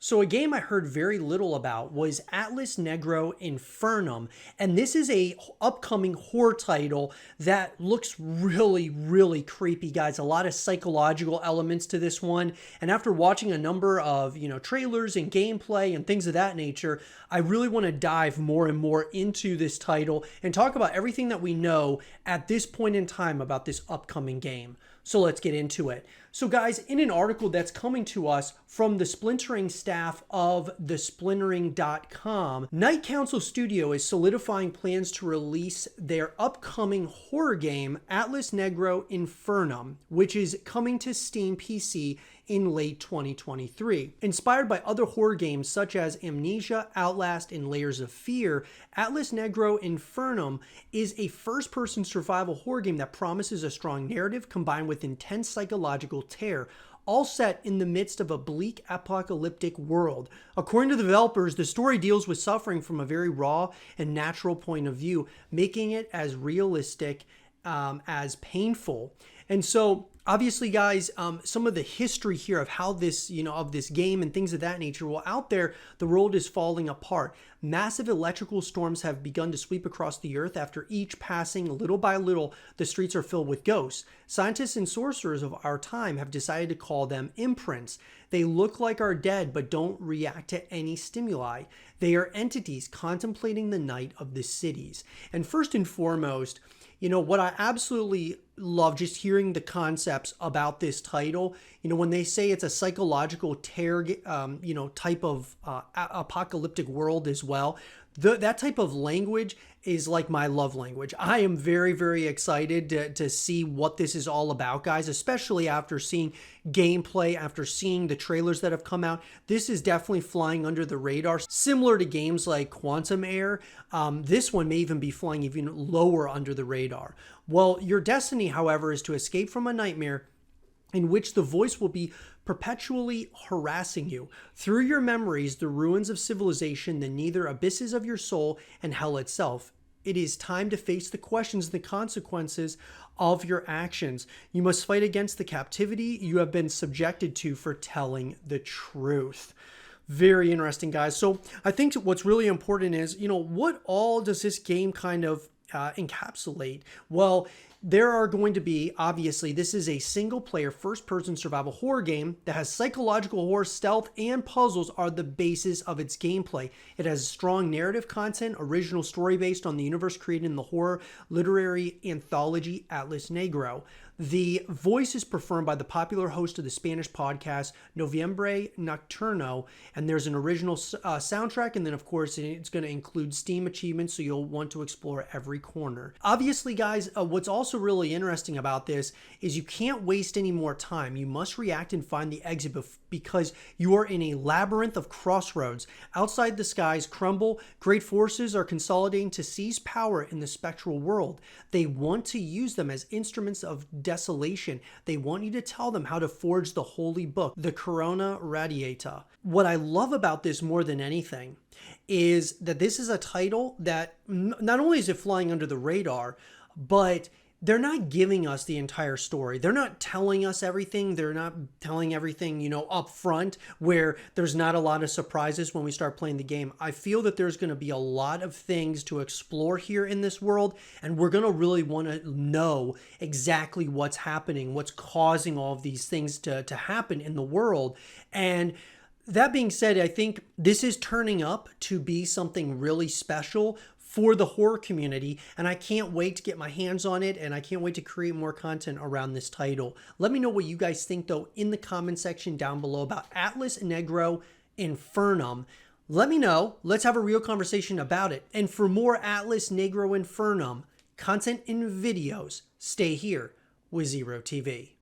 So a game I heard very little about was Atlas Negro Infernum, and this is a upcoming horror title that looks really creepy, guys. A lot of psychological elements to this one, and after watching a number of, trailers and gameplay and things of that nature, I really want to dive more and more into this title and talk about everything that we know at this point in time about this upcoming game. So let's get into it. So guys, in an article that's coming to us from the splintering staff of thesplintering.com, Night Council Studio is solidifying plans to release their upcoming horror game, Atlas Negro Infernum, which is coming to Steam PC in late 2023. Inspired by other horror games such as Amnesia, Outlast, and Layers of Fear, Atlas Negro Infernum is a first-person survival horror game that promises a strong narrative combined with intense psychological terror, all set in the midst of a bleak apocalyptic world. According to the developers, the story deals with suffering from a very raw and natural point of view, making it as realistic as painful. And so obviously, guys, some of the history here of how this, of this game and things of that nature, well, out there, the world is falling apart. Massive electrical storms have begun to sweep across the earth. After each passing, little by little, the streets are filled with ghosts. Scientists and sorcerers of our time have decided to call them imprints. They look like our dead, but don't react to any stimuli. They are entities contemplating the night of the cities. And first and foremost, what I absolutely love just hearing the concepts about this title, when they say it's a psychological terror, type of apocalyptic world as well, that type of language is like my love language. I am very excited to see what this is all about, guys, especially after seeing gameplay, after seeing the trailers that have come out. This is definitely flying under the radar, similar to games like Quantum Air. This one may even be flying even lower under the radar. Well, your destiny, however, is to escape from a nightmare in which the voice will be perpetually harassing you. Through your memories, the ruins of civilization, the nether abysses of your soul, and hell itself. It is time to face the questions and the consequences of your actions. You must fight against the captivity you have been subjected to for telling the truth. Very interesting, guys. So I think what's really important is, what all does this game kind of encapsulate? Well, there are going to be, obviously, this is a single-player, first-person survival horror game that has psychological horror, stealth, and puzzles are the basis of its gameplay. It has strong narrative content, original story based on the universe created in the horror literary anthology Atlas Negro. The voice is performed by the popular host of the Spanish podcast Noviembre Nocturno, and there's an original soundtrack, and then of course it's going to include Steam achievements, so you'll want to explore every corner. Obviously, guys, what's also really interesting about this is you can't waste any more time. You must react and find the exit because you are in a labyrinth of crossroads. Outside the skies crumble, great forces are consolidating to seize power in the spectral world. They want to use them as instruments of desolation. They want you to tell them how to forge the holy book, the Corona Radiata. What I love about this more than anything is that this is a title that not only is it flying under the radar, but they're not giving us the entire story. They're not telling us everything. They're not telling everything, up front where there's not a lot of surprises when we start playing the game. I feel that there's going to be a lot of things to explore here in this world, and we're going to really want to know exactly what's happening, what's causing all of these things to happen in the world. And that being said, I think this is turning up to be something really special for the horror community, and I can't wait to get my hands on it, and I can't wait to create more content around this title. Let me know what you guys think, though, in the comment section down below about Atlas Negro Infernum. Let me know. Let's have a real conversation about it. And for more Atlas Negro Infernum content and videos, stay here with zrotv.